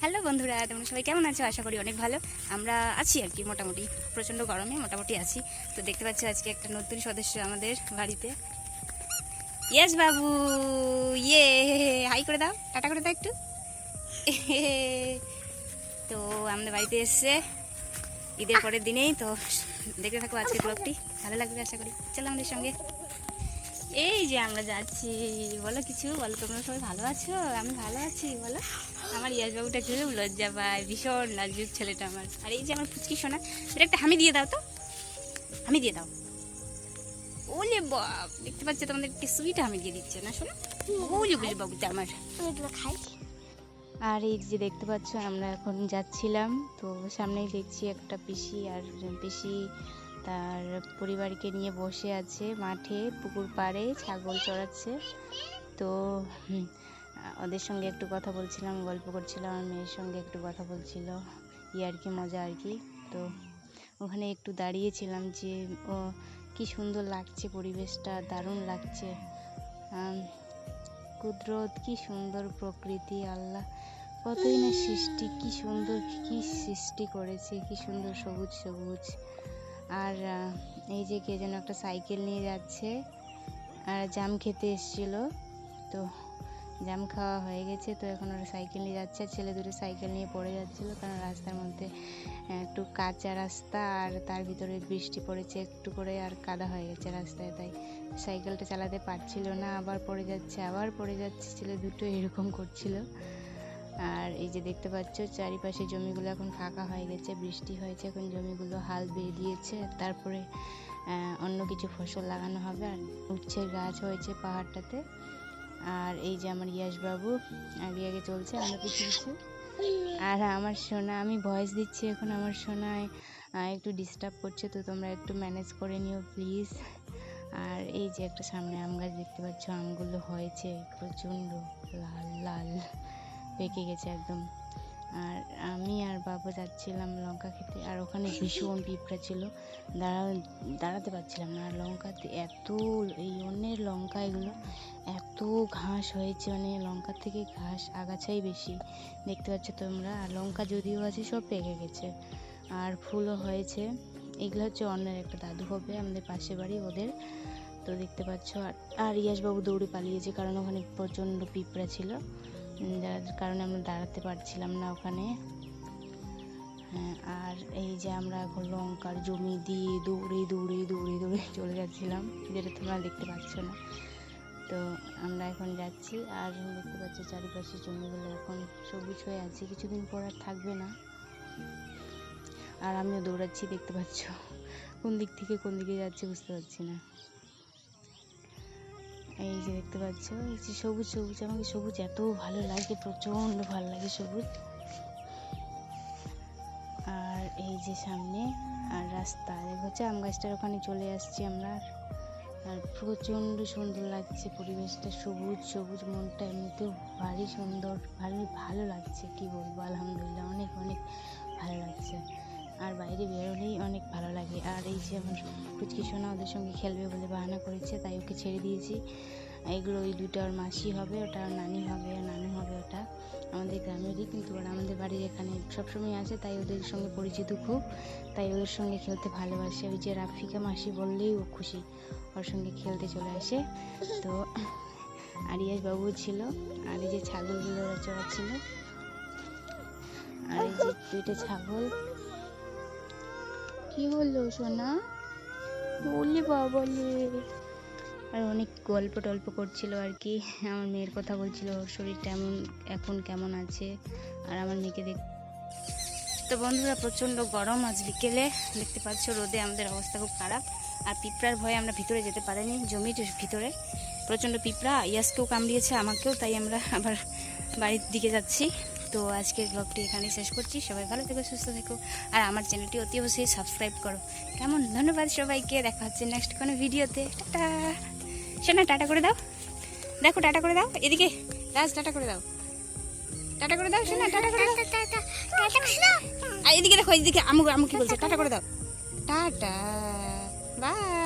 Hello বন্ধুরা, তোমরা সবাই কেমন আছো? আশা করি অনেক ভালো। আমরা আছি আর কি, মোটামুটি প্রচণ্ড গরমে মোটামুটি আছি। তো দেখতে পাচ্ছ আজকে একটা নতুন সদস্য আমাদের বাড়িতে। ইয়েস বাবু, ইয়ে হাই করে দাও, টাটা করে দাও একটু। তো আমাদের বাড়িতে এসছে ঈদের পরের দিনেই। তো দেখতে থাকো আজকের ব্লগটি, ভালো লাগবে আশা করি। চলো আমাদের সঙ্গে। এই যে আমরা যাচ্ছি, বলো কিছু বলো। তোমরা সবাই ভালো আছো? আমি ভালো আছি বলো। আমার ইয়াসবাবুটা খুব লজ্জা পায়, ভীষণ লাজুক ছেলেটা আমার। আর এই যে আমার ফুচকি সোনা, এটা একটা হামি দিয়ে দাও তো, হামি দিয়ে দাও। ওলে বাপ, দেখতে পাচ্ছ তোমাদের একটি সুইট হামি দিয়ে দিচ্ছে না শোনা? ওলে বলে বাবুটা আমার খাই। আর এই যে দেখতে পাচ্ছ আমরা এখন যাচ্ছিলাম, তো সামনেই দেখছি একটা পিসি, আর পিসি তার পরিবারকে নিয়ে বসে আছে মাঠে, পুকুর পাড়ে ছাগল চড়াচ্ছে। তো ওদের সঙ্গে একটু কথা বলছিলাম, গল্প করছিলাম, আমার মেয়ের সঙ্গে একটু কথা বলছিল, আর কি মজা আর কি। তো ওখানে একটু দাঁড়িয়েছিলাম যে ও কি সুন্দর লাগছে, পরিবেশটা দারুণ লাগছে। কুদরত, কি সুন্দর প্রকৃতি, আল্লাহ কতই না সৃষ্টি, কি সুন্দর কি সৃষ্টি করেছে, কি সুন্দর সবুজ সবুজ। আর এই যে কে যেন একটা সাইকেল নিয়ে যাচ্ছে, আর জাম খেতে এসেছিল, তো জাম খাওয়া হয়ে গেছে। তো এখন ওরা সাইকেল নিয়ে যাচ্ছে, ছেলে দুটো সাইকেল নিয়ে পড়ে যাচ্ছিলো, কারণ রাস্তার মধ্যে একটু কাঁচা রাস্তা, আর তার ভিতরে বৃষ্টি পড়েছে একটু করে, আর কাদা হয়ে গেছে রাস্তায়, তাই সাইকেলটা চালাতে পারছিল না, আবার পড়ে যাচ্ছে আবার পড়ে যাচ্ছে, ছেলে দুটো এরকম করছিল। আর এই যে দেখতে পাচ্ছ চারিপাশে জমিগুলো এখন ফাঁকা হয়ে গেছে, বৃষ্টি হয়েছে, এখন জমিগুলো হাল বেয়ে দিয়েছে, তারপরে অন্য কিছু ফসল লাগানো হবে। আর উচ্ছের গাছ হয়েছে পাহাড়টাতে। আর এই যে আমার ইয়াসবাবু আগে আগে চলছে, আমরা পিছু পিছু। আর আমার সোনা, আমি ভয়েস দিচ্ছি এখন, আমার সোনায় একটু ডিস্টার্ব করছে, তো তোমরা একটু ম্যানেজ করে নিও প্লিজ। আর এই যে একটা সামনে আম গাছ দেখতে পাচ্ছ, আমগুলো হয়েছে প্রচণ্ড লাল লাল, পেকে গেছে একদম। আর আমি আর বাবা যাচ্ছিলাম লঙ্কা খেতে, আর ওখানে ভীষণ পিঁপড়া ছিল, দাঁড়াতে পারছিলাম না। আর লঙ্কাতে এত, এই অন্যের লঙ্কা এগুলো এত ঘাস হয়েছে, মানে লঙ্কার থেকে ঘাস আগাছাই বেশি, দেখতে পাচ্ছ তোমরা। আর লঙ্কা যদিও আছে সব পেকে গেছে, আর ফুলও হয়েছে। এগুলো হচ্ছে অন্যের একটা দাদু হবে, আমাদের পাশে বাড়ি ওদের। তো দেখতে পাচ্ছ। আর ইয়াসবাবু দৌড়ে পালিয়েছে, কারণ ওখানে প্রচণ্ড পিঁপড়া ছিল, যার কারণে আমরা দাঁড়াতে পারছিলাম না ওখানে। হ্যাঁ, আর এই যে আমরা এখন লঙ্কার জমি দিয়ে দৌড়ে দৌড়ে দৌড়ে দৌড়ে চলে যাচ্ছিলাম, যেটা তোমরা দেখতে পাচ্ছ না। তো আমরা এখন যাচ্ছি, আর দেখতে পাচ্ছি চারিপাশে জমিগুলো এখন সবুজ হয়ে আছে, কিছুদিন পর আর থাকবে না। আর আমিও দৌড়াচ্ছি, দেখতে পাচ্ছ কোন দিক থেকে কোন দিকে যাচ্ছে বুঝতে পারছি না। এই যে দেখতে পাচ্ছ, এই যে সবুজ সবুজ, আমাকে সবুজ এত ভালো লাগে, প্রচণ্ড ভালো লাগে সবুজ। আর এই যে সামনে আর রাস্তা হচ্ছে, আম গাছটার ওখানে চলে আসছি আমরা। আর প্রচণ্ড সুন্দর লাগছে পরিবেশটা, সবুজ সবুজ, মনটা এমনিতেও ভারী সুন্দর, ভালো লাগছে, কি বলবো, আলহামদুলিল্লাহ অনেক অনেক ভালো লাগছে। আর বাইরে বেরোলেই অনেক ভালো লাগে। আর এই যে আমার ফুচকি সোনা ওদের সঙ্গে খেলবে বলে বাহানা করেছে, তাই ওকে ছেড়ে দিয়েছি। এগুলো ওই দুটো আর মাসি হবে, ওটা আর নানি হবে, আর নানু হবে, ওটা আমাদের গ্রামেরই, কিন্তু ওরা আমাদের বাড়ির এখানে সবসময় আসে, তাই ওদের সঙ্গে পরিচিত খুব, তাই ওদের সঙ্গে খেলতে ভালোবাসে। ওই যে রাফিকা মাসি বললেই ও খুশি, ওর সঙ্গে খেলতে চলে আসে। তো আর ইয়াসবাবু ছিল, আর এই যে ছাগলগুলো ওরা চড়াচ্ছিল, আর এই যে দুইটা ছাগল। কি হলো সোনা? বলি বাবলে। আর অনেক গল্প টল্প করছিল আর কি, আমার মেয়ের কথা বলছিল, ওর শরীরটা এখন কেমন আছে। আর আমার মেয়েকে তো বন্ধুরা প্রচণ্ড গরম, আজ বিকেলে দেখতে পাচ্ছ রোদে আমাদের অবস্থা খুব খারাপ। আর পিঁপড়ার ভয়ে আমরা ভিতরে যেতে পারিনি, জমির ভিতরে প্রচণ্ড পিঁপড়া, ইয়াসকেও কামড়িয়েছে আমাকেও, তাই আমরা আবার বাড়ির দিকে যাচ্ছি। তো আজকের ব্লগটি এখানেই শেষ করছি, সবাই ভালো থেকো, সুস্থ থেকো, আর আমার চ্যানেলটি অতি অবশ্যই সাবস্ক্রাইব করো কেমন। ধন্যবাদ সবাইকে, দেখা হচ্ছে নেক্সট কোনো ভিডিওতে। টাটা শোনা, টাটা করে দাও, দেখো টাটা করে দাও, এদিকে রাজ টাটা করে দাও, টাটা করে দাও শোনা, টাটা করে দাও, আর এদিকে দেখো, এদিকে আমু কি বলছে, টাটা করে দাও, টাটা বাই।